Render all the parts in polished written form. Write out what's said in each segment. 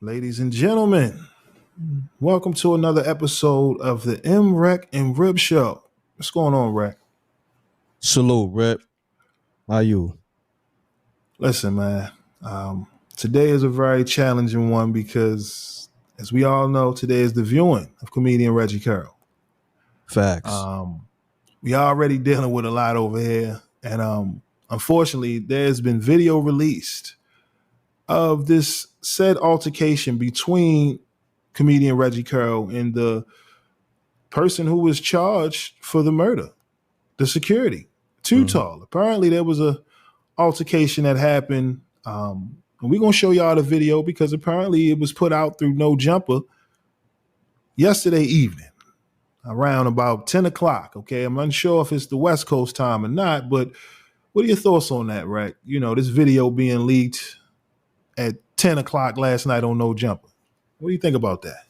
Ladies and gentlemen, welcome to another episode of the M-Rec and Rib Show. What's going on, Rec? Salute, Rep. How you? Listen, man, today is a very challenging one because, as we all know, today is the viewing of comedian Reggie Carroll. Facts. We already dealing with a lot over here, and unfortunately, there's been video released of this said altercation between comedian Reggie Carroll and the person who was charged for the murder, the security, Too Tall. Apparently, there was a altercation that happened, and we're gonna show y'all the video because apparently it was put out through No Jumper yesterday evening around about 10 o'clock. Okay, I'm unsure if it's the West Coast time or not, but what are your thoughts on that, Rack? You know, this video being leaked at 10 o'clock last night on No Jumper. What do you think about that?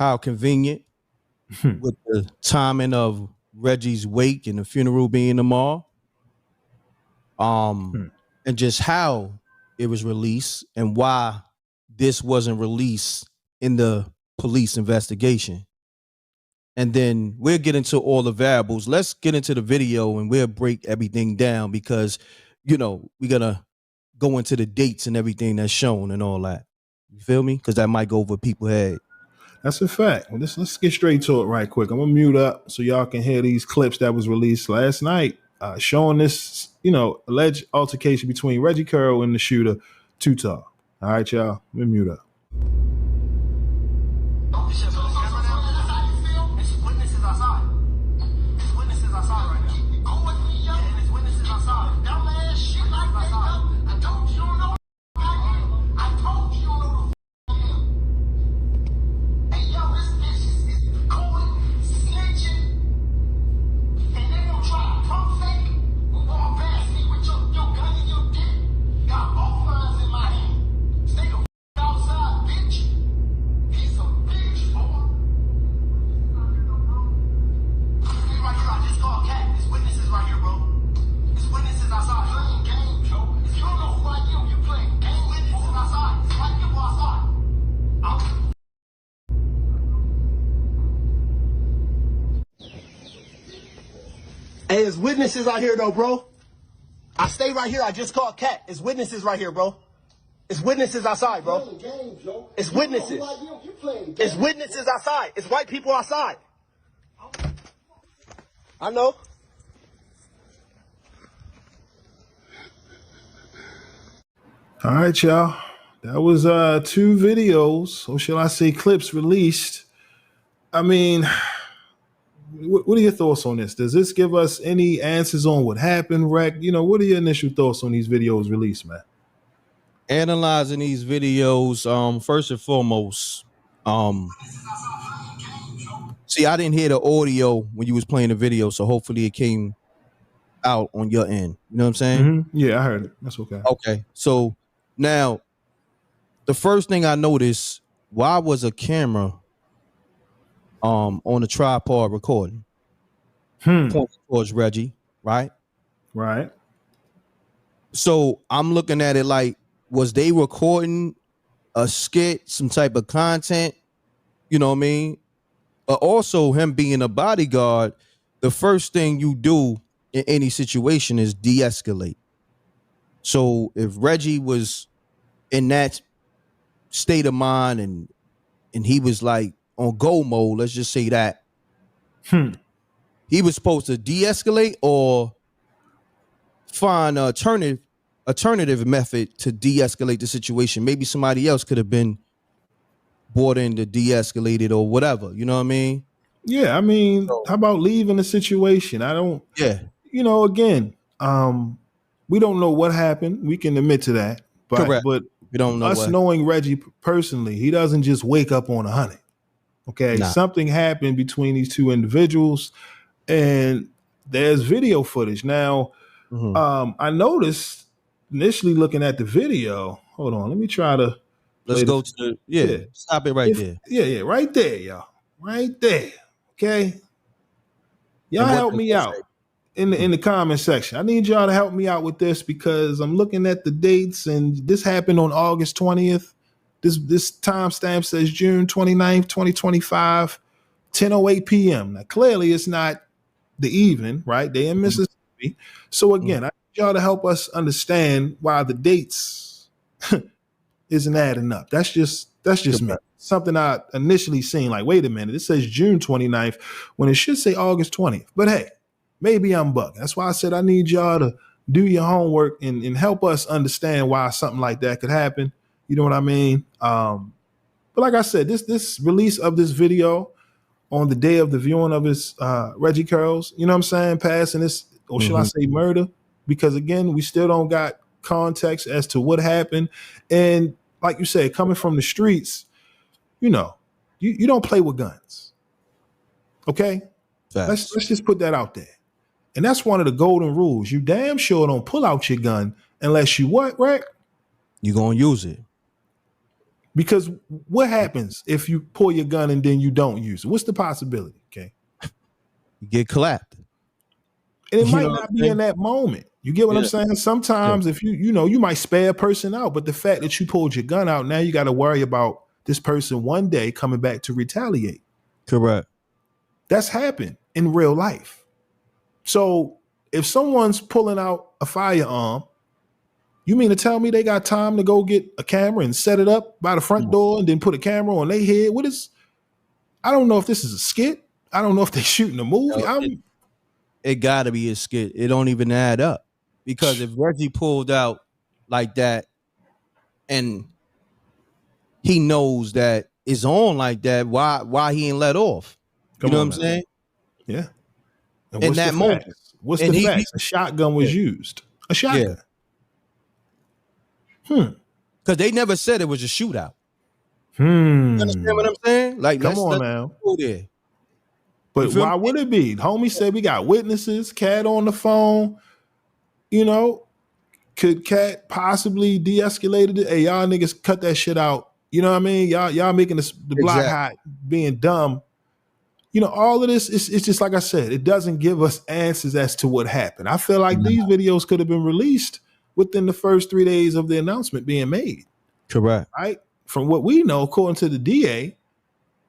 How convenient with the timing of Reggie's wake and the funeral being tomorrow. And just how it was released and why this wasn't released in the police investigation. And then we'll get into all the variables. Let's get into the video and we'll break everything down because, you know, we're going to go into the dates and everything that's shown and all that. You feel me? Because that might go over people's head. That's a fact. Well, let's get straight to it right quick. I'm going to mute up so y'all can hear these clips that was released last night showing this, you know, alleged altercation between Reggie Carroll and the shooter, Too Tall. All right, y'all. Let me mute up. Hey, there's witnesses out here, though, bro. I stay right here. I just called Katt. It's witnesses right here, bro. It's witnesses outside, bro. It's witnesses. It's witnesses outside. It's white people outside. I know. All right, y'all. That was two videos, or shall I say clips released. I mean, what are your thoughts on this? Does this give us any answers on what happened, Rack? You know, what are your initial thoughts on these videos released, man? Analyzing these videos, first and foremost, see, I didn't hear the audio when you was playing the video, so hopefully it came out on your end. You know what I'm saying? Mm-hmm. Yeah, I heard it. That's okay. Okay, so now the first thing I noticed, why was a camera on a tripod recording pointing towards Reggie, right? Right. So I'm looking at it like, was they recording a skit, some type of content? You know what I mean? But also him being a bodyguard, the first thing you do in any situation is de-escalate. So if Reggie was in that state of mind and he was like on go mode, let's just say that, he was supposed to de-escalate or find an alternative method to de-escalate the situation. Maybe somebody else could have been brought in to de-escalate it or whatever. You know what I mean? Yeah, I mean, how about leaving the situation? You know, again, we don't know what happened. We can admit to that. Correct. But we don't know knowing Reggie personally, he doesn't just wake up on 100. Okay, something happened between these two individuals, and there's video footage. Now, I noticed initially looking at the video. Hold on, let me try to. Let's go to the stop it right there. Yeah, right there, y'all. Right there. Okay. Y'all help me out in the comment section. I need y'all to help me out with this because I'm looking at the dates and this happened on August 20th. This timestamp says June 29th, 2025, 10:08 p.m. Now clearly it's not the evening, right? They in Mississippi. So again, I need y'all to help us understand why the dates isn't adding up. That's just me. Something I initially seen, like, wait a minute, it says June 29th when it should say August 20th. But hey, maybe I'm bugging. That's why I said I need y'all to do your homework and help us understand why something like that could happen. You know what I mean? But like I said, this release of this video on the day of the viewing of his Reggie Carroll's, you know what I'm saying, passing this, or should I say murder? Because again, we still don't got context as to what happened. And like you said, coming from the streets, you know, you don't play with guns. Okay? Let's just put that out there. And that's one of the golden rules. You damn sure don't pull out your gun unless you what, right? You're going to use it. Because what happens if you pull your gun and then you don't use it? What's the possibility? Okay. You get clapped. And it might not be in that moment. You get what I'm saying? Sometimes if you might spare a person out, but the fact that you pulled your gun out, now you got to worry about this person one day coming back to retaliate. Correct. That's happened in real life. So if someone's pulling out a firearm, you mean to tell me they got time to go get a camera and set it up by the front door and then put a camera on their head? I don't know if this is a skit. I don't know if they're shooting a movie. It got to be a skit. It don't even add up. Because if Reggie pulled out like that and he knows that it's on like that, why he ain't let off? You know what I'm saying? Yeah. And in that moment. What's the facts? A shotgun was used. A shotgun. Because they never said it was a shootout. You understand what I'm saying? Like, come on now. Go there. But why would it be? Homie said we got witnesses, Katt on the phone. You know, could Katt possibly de-escalated it? Hey, y'all niggas cut that shit out. You know what I mean? Y'all making the block hot, being dumb. You know, all of this is just like I said, it doesn't give us answers as to what happened. I feel like these videos could have been released within the first 3 days of the announcement being made. Correct. Right? From what we know, according to the DA,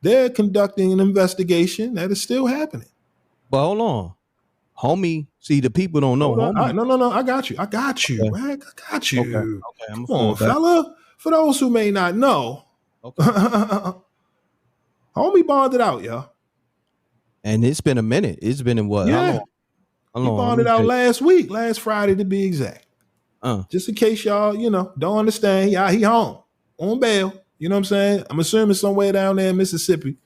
they're conducting an investigation that is still happening. But hold on. Homie, see, the people don't know. Homie. No. I got you. Okay. Right? I got you. Okay. Come on, fella. For those who may not know, homie bonded out, y'all. And it's been a minute. It's been in what? Yeah. How long? He bonded out last Friday to be exact. Just in case y'all, don't understand. He home on bail. You know what I'm saying? I'm assuming somewhere down there in Mississippi,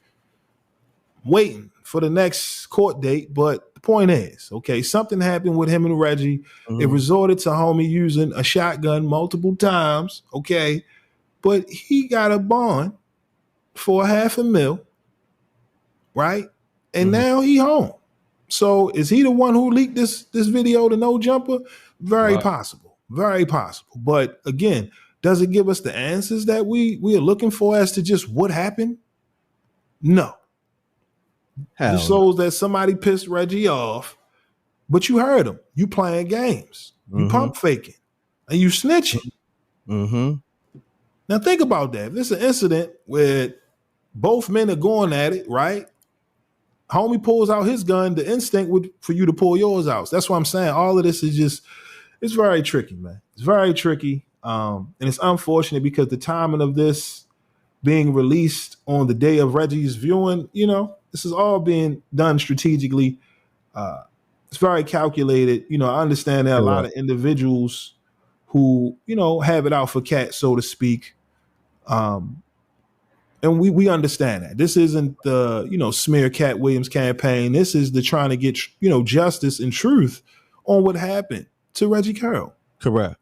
waiting for the next court date. But the point is, okay, something happened with him and Reggie. It resorted to homie using a shotgun multiple times. Okay. But he got a bond for $500,000, right? And now he home. So is he the one who leaked this video to No Jumper? Very possible. Very possible. But again, does it give us the answers that we are looking for as to just what happened? No. It shows that somebody pissed Reggie off, but you heard him. You playing games. You pump faking. And you snitching. Now think about that. If it's an incident where both men are going at it, right? Homie pulls out his gun, the instinct would for you to pull yours out. So that's what I'm saying. All of this is just, it's very tricky, man. It's very tricky. And it's unfortunate because the timing of this being released on the day of Reggie's viewing, this is all being done strategically. It's very calculated. I understand there are a lot of individuals who, have it out for Katt, so to speak. And we understand that. This isn't the, smear Katt Williams campaign. This is the trying to get, justice and truth on what happened to Reggie Carroll. Correct.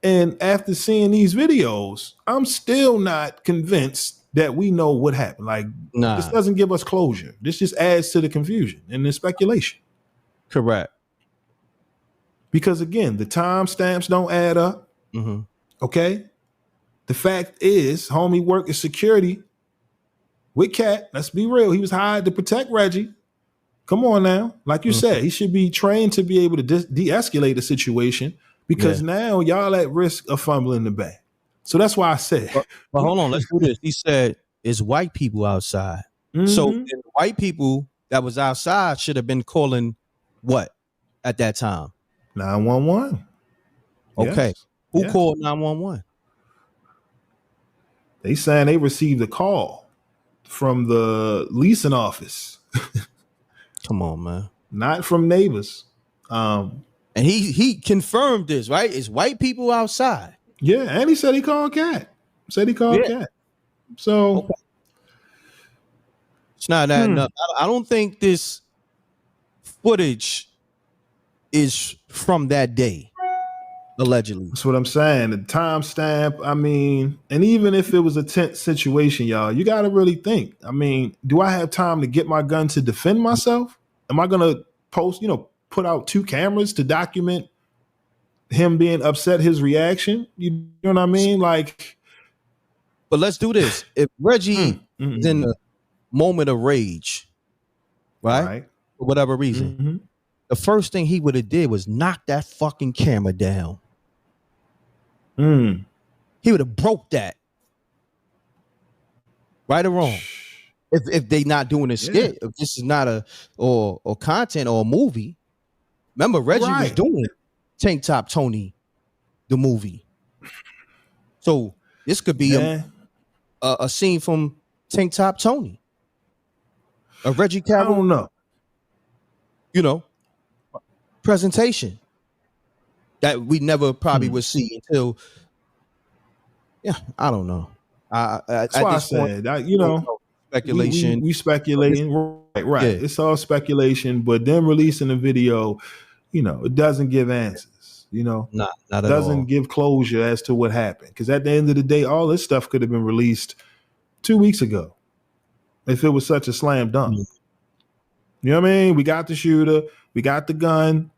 And after seeing these videos, I'm still not convinced that we know what happened. Like, this doesn't give us closure. This just adds to the confusion and the speculation. Correct. Because again, the timestamps don't add up. Okay. The fact is, homie worked as security with Katt. Let's be real. He was hired to protect Reggie. Come on now. Like you said, he should be trained to be able to de-escalate the situation because now y'all at risk of fumbling the bag. So that's why I said, but hold on, let's do this. He said it's white people outside. So Mhm. the white people that was outside should have been calling what at that time? 911. Okay. Yes. Who Yes. called 911? They saying they received a call from the leasing office, Come on, man. not from neighbors. Um, And he confirmed this, right? It's white people outside. yeah, and he said he called Katt. Said he called Yeah. Katt. So Okay. It's not adding up. I don't think this footage is from that day, allegedly. that's what I'm saying. The timestamp, I mean, and even if it was a tense situation, y'all, you got to really think. I mean, do I have time to get my gun to defend myself? Am I going to put out 2 cameras to document him being upset, his reaction? You know what I mean? Like, But let's do this. If Reggie is in a moment of rage, right? For whatever reason, Mhm. the first thing he would have did was knock that fucking camera down. Mm. He would have broke that. Right or wrong? If they not doing a skit, if this is not a or content or a movie. Remember, Reggie was doing Tank Top Tony, the movie. So this could be a scene from Tank Top Tony. A Reggie Carroll, I don't know. Presentation that we never probably would see until, I don't know. That's why I said, speculation. We speculating, right? Yeah. It's all speculation, but them releasing the video, it doesn't give answers. Not at all. Doesn't give closure as to what happened. Because at the end of the day, all this stuff could have been released 2 weeks ago if it was such a slam dunk. You know what I mean? We got the shooter, we got the gun.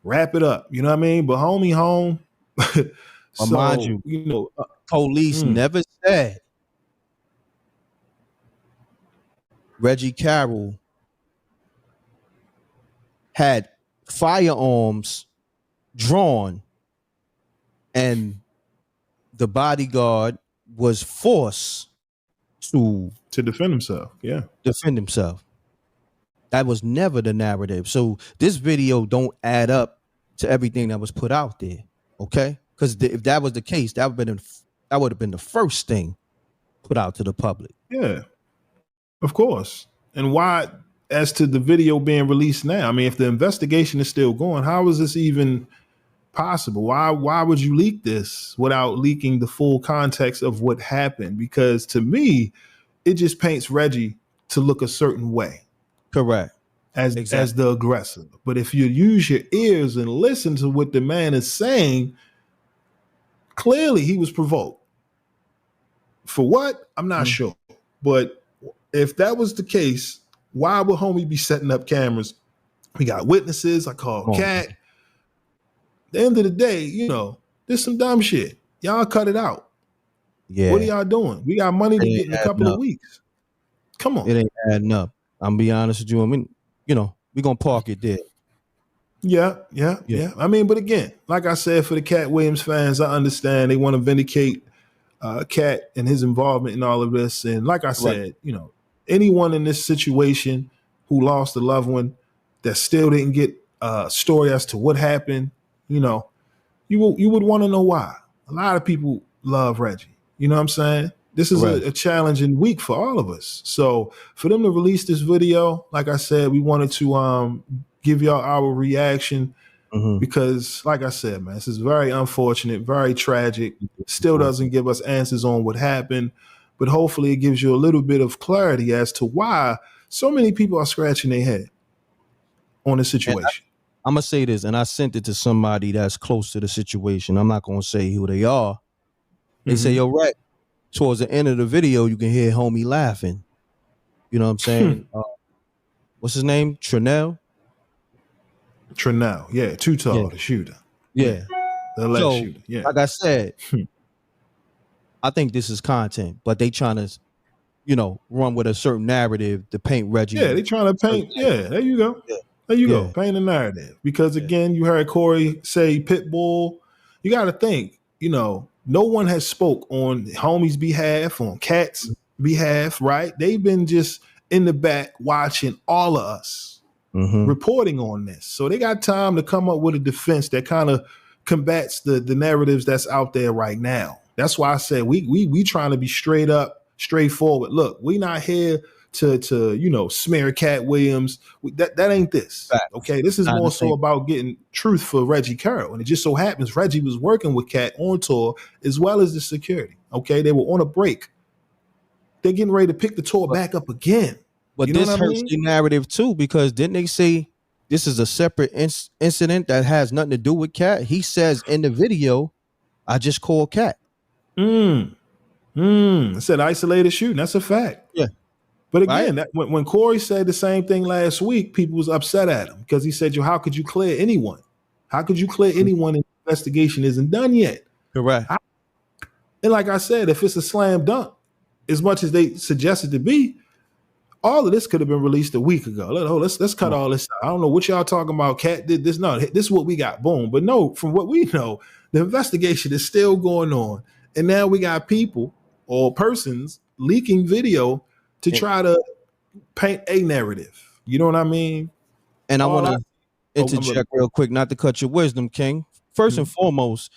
Wrap it up. You know what I mean? But homie home. So, mind you, police never said Reggie Carroll had firearms drawn and the bodyguard was forced to defend himself. Yeah. Defend himself. That was never the narrative. So this video don't add up to everything that was put out there. Okay? Because if that was the case, that would have been the first thing put out to the public. Yeah. Of course. And why, as to the video being released now? I mean, if the investigation is still going, how is this even possible? Why would you leak this without leaking the full context of what happened? Because to me, it just paints Reggie to look a certain way. Correct. As the aggressor. But if you use your ears and listen to what the man is saying, clearly he was provoked. For what? I'm not sure. But if that was the case, why would homie be setting up cameras? We got witnesses. I called Katt. At the end of the day, there's some dumb shit. Y'all cut it out. Yeah. What are y'all doing? We got money to get in a couple of weeks. Come on. It ain't adding up. I'm be honest with you. I mean, we're gonna park it there. Yeah. I mean, but again, like I said, for the Katt Williams fans, I understand they want to vindicate Katt and his involvement in all of this. And like I said, anyone in this situation who lost a loved one that still didn't get a story as to what happened, you would want to know why. A lot of people love Reggie. You know what I'm saying? This is a challenging week for all of us. So for them to release this video, like I said, we wanted to give y'all our reaction because, like I said, man, this is very unfortunate, very tragic. Still doesn't give us answers on what happened, but hopefully it gives you a little bit of clarity as to why so many people are scratching their head on the situation. I'm going to say this, and I sent it to somebody that's close to the situation. I'm not going to say who they are. They say, yo, right. Towards the end of the video, you can hear homie laughing. You know what I'm saying? What's his name? Trinell, yeah, too tall, the shooter. Yeah. The alleged shooter. Yeah. Like I said, I think this is content, but they trying to, run with a certain narrative to paint Reggie. Yeah, they trying to paint. Yeah, there you go. Yeah. There you go. Paint a narrative. Because again, you heard Corey say Pitbull. You got to think, no one has spoke on homie's behalf, on Katt's behalf, right? They've been just in the back watching all of us reporting on this. So they got time to come up with a defense that kind of combats the narratives that's out there right now. That's why I said we trying to be straight up, straightforward. Look, we not here to smear Katt Williams. That ain't this. Okay, this is more so about getting truth for Reggie Carroll, and it just so happens Reggie was working with Katt on tour as well as the security. Okay, they were on a break. They're getting ready to pick the tour back up again. But this hurts the narrative too, because didn't they say this is a separate incident that has nothing to do with Katt? He says in the video, "I just called Katt." It said isolated shooting. That's a fact. Yeah. But again, when Corey said the same thing last week, people was upset at him because he said, how could you clear anyone? How could you clear anyone if the investigation isn't done yet? Correct. And like I said, if it's a slam dunk, as much as they suggested to be, all of this could have been released a week ago. Let's cut all this out. I don't know what y'all talking about. Katt did this. No, this is what we got. Boom. But no, from what we know, the investigation is still going on. And now we got people or persons leaking video to try to paint a narrative. You know what I mean? And I want to interject real quick, not to cut your wisdom, King. First and foremost,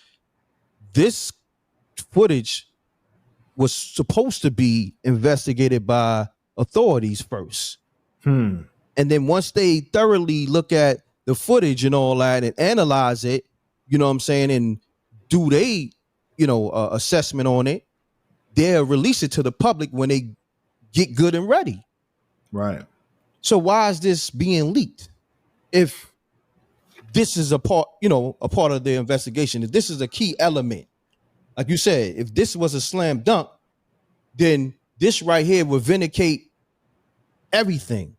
this footage was supposed to be investigated by authorities first. And then once they thoroughly look at the footage and all that and analyze it, you know what I'm saying, and do they, assessment on it, they'll release it to the public when they get good and ready. Right. So why is this being leaked? If this is a part of the investigation, if this is a key element, like you said, if this was a slam dunk, then this right here would vindicate everything.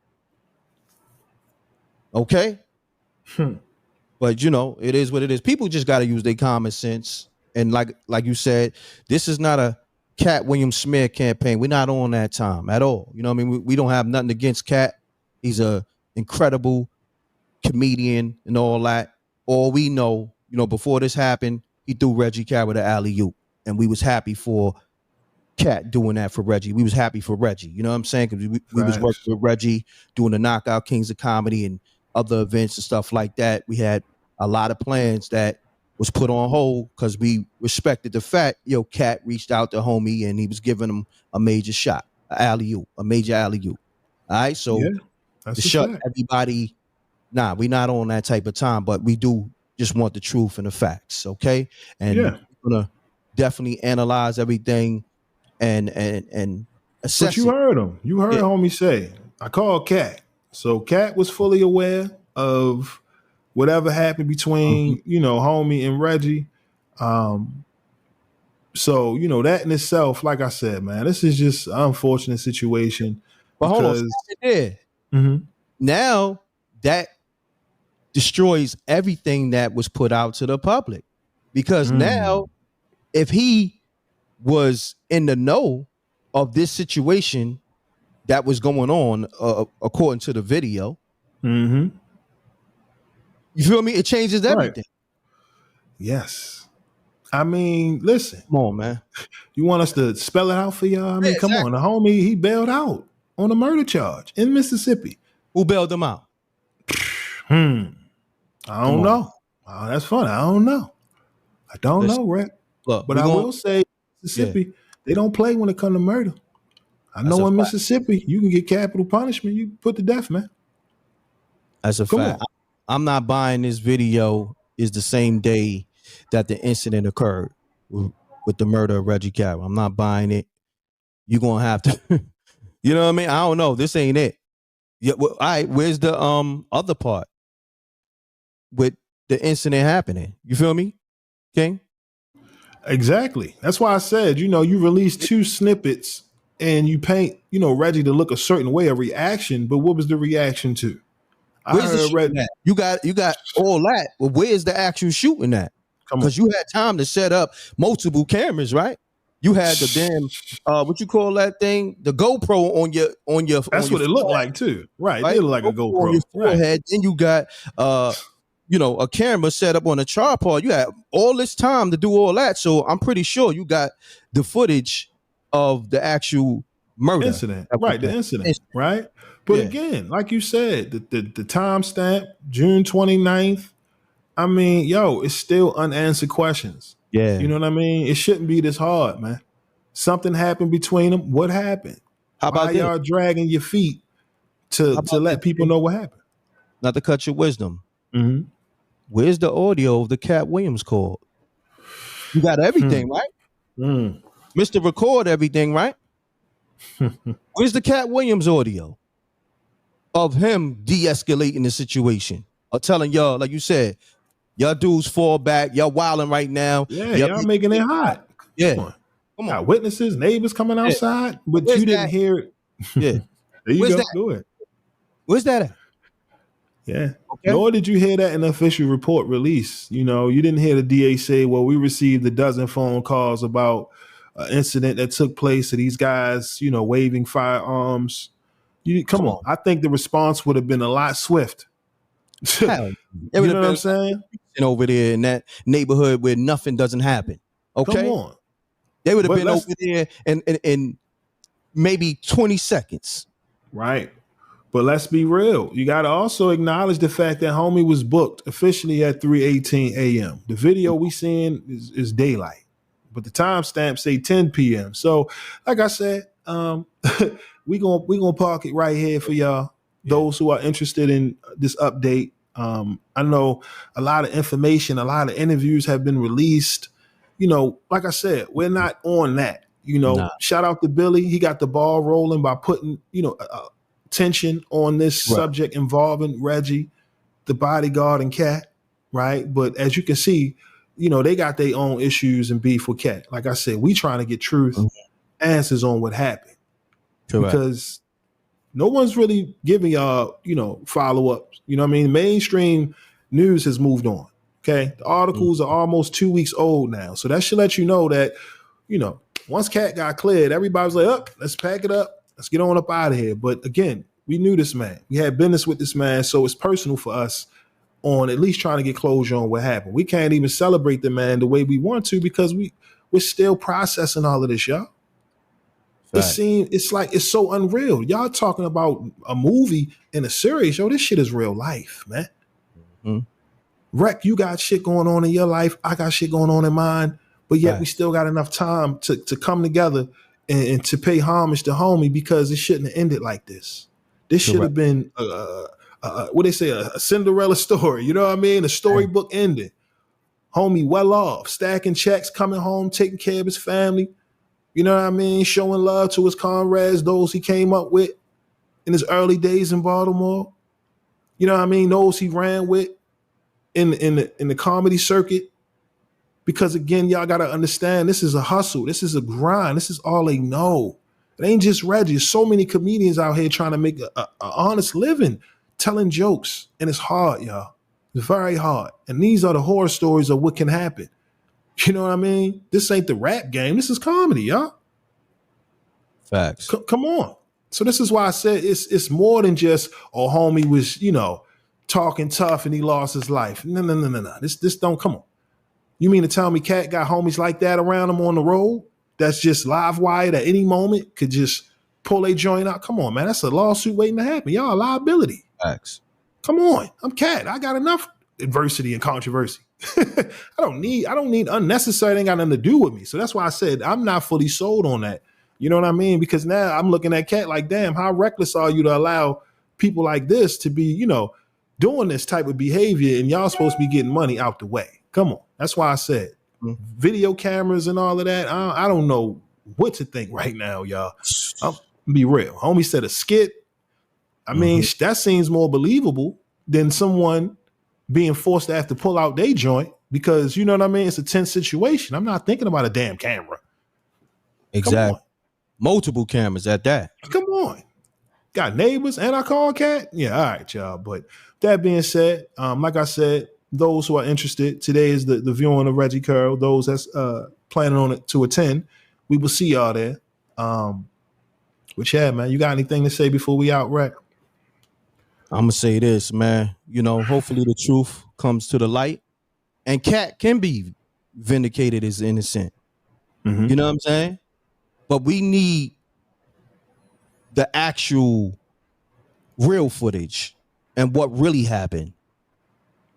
Okay? But it is what it is. People just got to use their common sense. And like you said, this is not a Katt Williams smear campaign. We're not on that time at all. You know what I mean? We don't have nothing against Katt. He's a incredible comedian and all that. All we know, before this happened, he threw Reggie Carroll the alley-oop. And we was happy for Katt doing that for Reggie. We was happy for Reggie. You know what I'm saying? Because we was working with Reggie doing the Knockout Kings of Comedy and other events and stuff like that. We had a lot of plans that was put on hold because we respected the fact, Katt reached out to homie and he was giving him a major shot, a major alley-oop. All right, so to shut everybody, we not on that type of time, but we do just want the truth and the facts, okay? And we're gonna definitely analyze everything and assess. But you heard him. You heard homie say, I called Katt. So Katt was fully aware of whatever happened between, homie and Reggie. So, that in itself, like I said, man, this is just an unfortunate situation. But hold on, now that destroys everything that was put out to the public. Because now, if he was in the know of this situation that was going on, according to the video, you feel me? It changes everything. Yes. I mean, listen. Come on, man. You want us to spell it out for y'all? I mean, come on. The homie, he bailed out on a murder charge in Mississippi. Who bailed him out? I don't know. Oh, that's funny. I don't know. I don't know, Rick. But I will say, Mississippi, they don't play when it comes to murder. I know in Mississippi, you can get capital punishment. You put to death, man. That's a fact. I'm not buying this video is the same day that the incident occurred with the murder of Reggie Carroll. I'm not buying it. You're going to have to, you know what I mean? I don't know. This ain't it. Yeah, well, all right, where's the other part with the incident happening? You feel me, King? Exactly. That's why I said, you release 2 snippets and you paint, Reggie to look a certain way, a reaction. But what was the reaction to? Where's the shooting at? You got all that. Well, where's the actual shooting at? Because you had time to set up multiple cameras, right? You had the damn what you call that thing? The GoPro on your. That's what it looked like too, right? It looked like a GoPro on your forehead. Then you got a camera set up on a tripod. You had all this time to do all that. So I'm pretty sure you got the footage of the actual murder incident, right? The incident, right? But again, like you said, the timestamp, June 29th. I mean, it's still unanswered questions. Yeah. You know what I mean? It shouldn't be this hard, man. Something happened between them. What happened? How about Why y'all dragging your feet to let people know what happened? Not to cut your wisdom. Mm-hmm. Where's the audio of the Katt Williams call? You got everything, right? Mr. Record everything, right? Where's the Katt Williams audio of him de-escalating the situation or telling y'all, like you said, y'all dudes fall back, y'all wilding right now. Yeah, y'all making it hot. Come on. Got witnesses, neighbors coming outside, but you didn't hear it. Yeah. There you Where's go. that? Go ahead. Where's that at? Yeah. Okay. Nor did you hear that in the official report release. You didn't hear the DA say, well, we received a dozen phone calls about an incident that took place to these guys, waving firearms. Come on. I think the response would have been a lot swift. You know what I'm saying? Over there in that neighborhood where nothing doesn't happen. Okay. Come on. They would have been over there in maybe 20 seconds. Right. But let's be real. You got to also acknowledge the fact that homie was booked officially at 3:18 a.m. The video we seeing is daylight, but the timestamp say 10 p.m. So, like I said, we gonna park it right here for y'all. Yeah. Those who are interested in this update. I know a lot of information, a lot of interviews have been released. Like I said, we're not on that. Shout out to Billy. He got the ball rolling by putting, tension on this subject involving Reggie, the bodyguard, and Katt, right? But as you can see, they got their own issues and beef with Katt. Like I said, we trying to get truth, answers on what happened. Correct. Because no one's really giving y'all, follow-ups. You know what I mean? Mainstream news has moved on. Okay. The articles are almost 2 weeks old now. So that should let you know that, once Katt got cleared, everybody was like, let's pack it up. Let's get on up out of here. But again, we knew this man. We had business with this man. So it's personal for us on at least trying to get closure on what happened. We can't even celebrate the man the way we want to because we're still processing all of this, y'all. It's so unreal. Y'all talking about a movie and a series. This shit is real life, man. Mm-hmm. Rec, you got shit going on in your life. I got shit going on in mine. But yet we still got enough time to come together and to pay homage to homie because it shouldn't have ended like this. This should have been, what they say, a Cinderella story. You know what I mean? A storybook ending. Homie well off, stacking checks, coming home, taking care of his family. You know what I mean? Showing love to his comrades, those he came up with in his early days in Baltimore. You know what I mean? Those he ran with in the comedy circuit. Because again, y'all got to understand, this is a hustle. This is a grind. This is all they know. It ain't just Reggie. There's so many comedians out here trying to make a honest living, telling jokes. And it's hard, y'all. It's very hard. And these are the horror stories of what can happen. You know what I mean? This ain't the rap game. This is comedy, y'all. Facts. Come on. So this is why I said it's more than just, homie was, talking tough and he lost his life. No. This don't, come on. You mean to tell me Katt got homies like that around him on the road? That's just live wired at any moment, could just pull a joint out? Come on, man. That's a lawsuit waiting to happen. Y'all a liability. Facts. Come on. I'm Katt. I got enough adversity and controversy. I don't need unnecessary. It ain't got nothing to do with me. So that's why I said I'm not fully sold on that. You know what I mean? Because now I'm looking at Katt like, damn, how reckless are you to allow people like this to be, doing this type of behavior and y'all supposed to be getting money out the way? Come on. That's why I said video cameras and all of that. I don't know what to think right now, y'all. I'll be real. Homie said a skit. I mean, that seems more believable than someone being forced to have to pull out their joint because, you know what I mean? It's a tense situation. I'm not thinking about a damn camera. Exactly. Multiple cameras at that. Come on. Got neighbors and I call Katt? Yeah, all right, y'all. But that being said, like I said, those who are interested, today is the viewing of Reggie Carroll. Those that's planning on it to attend, we will see y'all there. But yeah, man, you got anything to say before we out, right? I'm gonna say this, man. You know, hopefully the truth comes to the light, and Katt can be vindicated as innocent. You know what I'm saying? But we need the actual real footage and what really happened.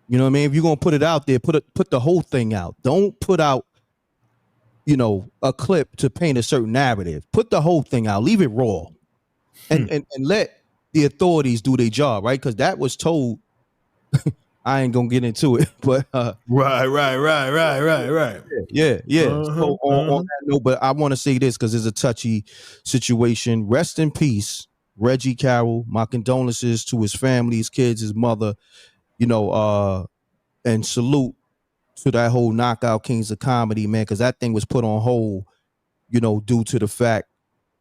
You know what I mean? If you're gonna put it out there, put the whole thing out. Don't put out, you know, a clip to paint a certain narrative. Put the whole thing out. Leave it raw, and let the authorities do their job, right? Because that was told. I ain't gonna get into it, but right. Yeah. So on that note, but I want to say this because it's a touchy situation. Rest in peace, Reggie Carroll. My condolences to his family, his kids, his mother. You know, and salute to that whole Knockout Kings of Comedy, man, because that thing was put on hold, you know, due to the fact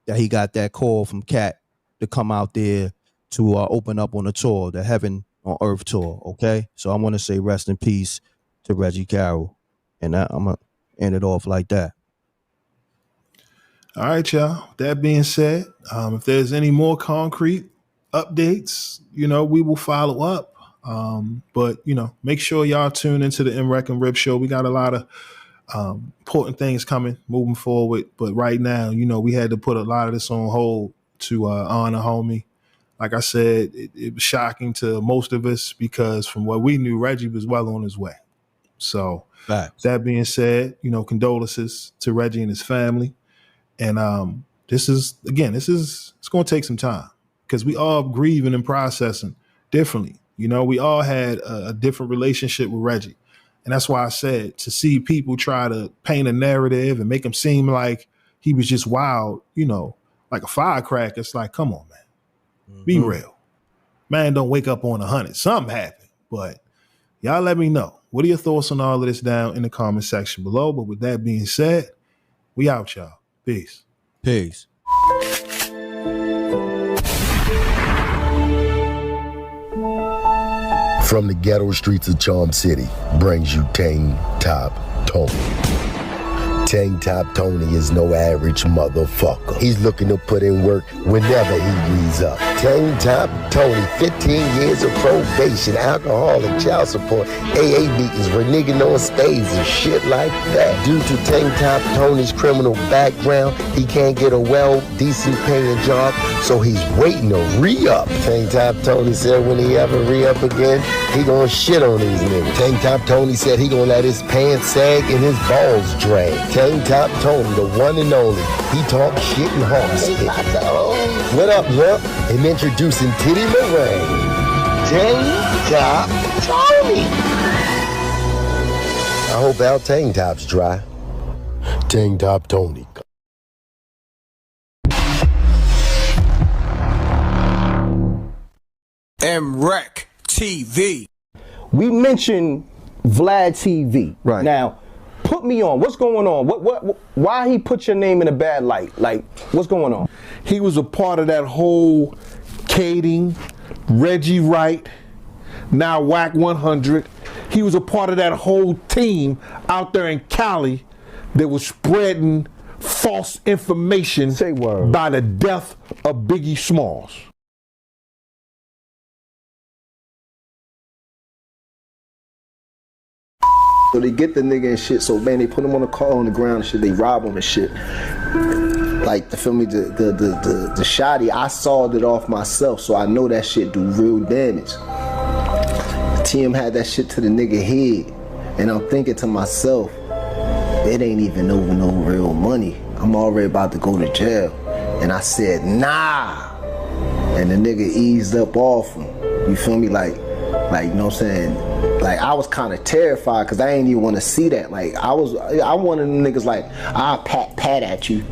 that he got that call from Katt to come out there to open up on a tour, the Heaven on Earth tour. Okay, so I want to say rest in peace to Reggie Carroll, and I'm gonna end it off like that. All right, y'all. That being said, if there's any more concrete updates, you know, we will follow up. But you know, make sure y'all tune into the MREC and Rip show. We got a lot of important things coming moving forward. But right now, you know, we had to put a lot of this on hold to honor homie. Like I said, it was shocking to most of us because from what we knew, Reggie was well on his way. So that being said, you know, condolences to Reggie and his family. And it's going to take some time because we all grieving and processing differently. You know, we all had a different relationship with Reggie. And that's why I said to see people try to paint a narrative and make him seem like he was just wild, you know, like a firecracker. It's like, come on, man, be real. Man, don't wake up on 100. Something happened. But y'all let me know. What are your thoughts on all of this down in the comment section below? But with that being said, we out, y'all. Peace. Peace. From the ghetto streets of Charm City brings you Tank Top Tony. Tank Top Tony is no average motherfucker. He's looking to put in work whenever he reads up. Tank Top Tony, 15 years of probation, alcohol and child support, AA meetings, reneging on stage and shit like that. Due to Tank Top Tony's criminal background, he can't get a decent paying job, so he's waiting to re-up. Tank Top Tony said when he ever re-up again, he gonna shit on these niggas. Tank Top Tony said he gonna let his pants sag and his balls drag. Tank Top Tony, the one and only. He talk shit and hard spit. What up, yup? And introducing Titty Meringue. Tank Top Tony. I hope our tank top's dry. Tank Top Tony. MREC TV. We mentioned Vlad TV. Right. Now, put me on. What's going on? Why he put your name in a bad light? Like, what's going on? He was a part of that whole Kating, Reggie Wright, now Whack 100. He was a part of that whole team out there in Cali that was spreading false information by the death of Biggie Smalls. So they get the nigga and shit, so man, they put him on a car on the ground and shit, they rob him and shit. Like, the feel me, the shotty, I sawed it off myself, so I know that shit do real damage. TM had that shit to the nigga head, and I'm thinking to myself, it ain't even over no real money. I'm already about to go to jail. And I said, nah. And the nigga eased up off him. You feel me? Like, you know what I'm saying? Like, I was kind of terrified because I ain't even want to see that. Like, I'm one of them niggas like, I'll pat at you,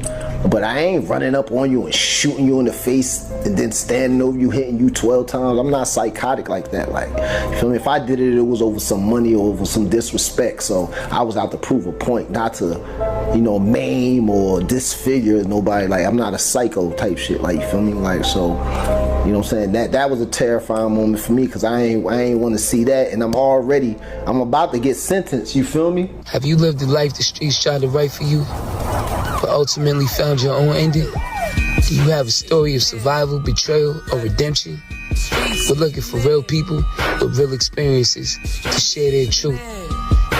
but I ain't running up on you and shooting you in the face and then standing over you, hitting you 12 times. I'm not psychotic like that. Like, you feel me? If I did it, it was over some money or over some disrespect. So I was out to prove a point, not to, you know, maim or disfigure nobody. Like, I'm not a psycho type shit. Like, you feel me? Like, so, you know what I'm saying? That was a terrifying moment for me because I ain't want to see that, and I'm about to get sentenced, you feel me? Have you lived the life the streets tried to write for you, but ultimately found your own ending? Do you have a story of survival, betrayal, or redemption? We're looking for real people with real experiences to share their truth.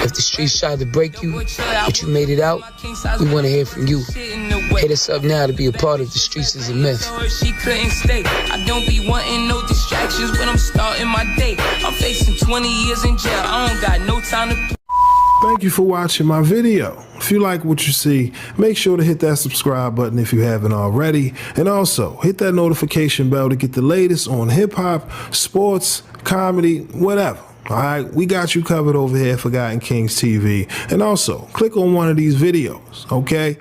If the streets tried to break you, but you made it out, we want to hear from you. Hit us up now to be a part of The Streets Is a Myth. She couldn't stay. I don't be wanting no distractions when I'm starting my day. I'm facing 20 years in jail. I don't got no time to... Thank you for watching my video. If you like what you see, make sure to hit that subscribe button if you haven't already. And also, hit that notification bell to get the latest on hip-hop, sports, comedy, whatever. All right, we got you covered over here at Forgotten Kings TV. And also, click on one of these videos, okay?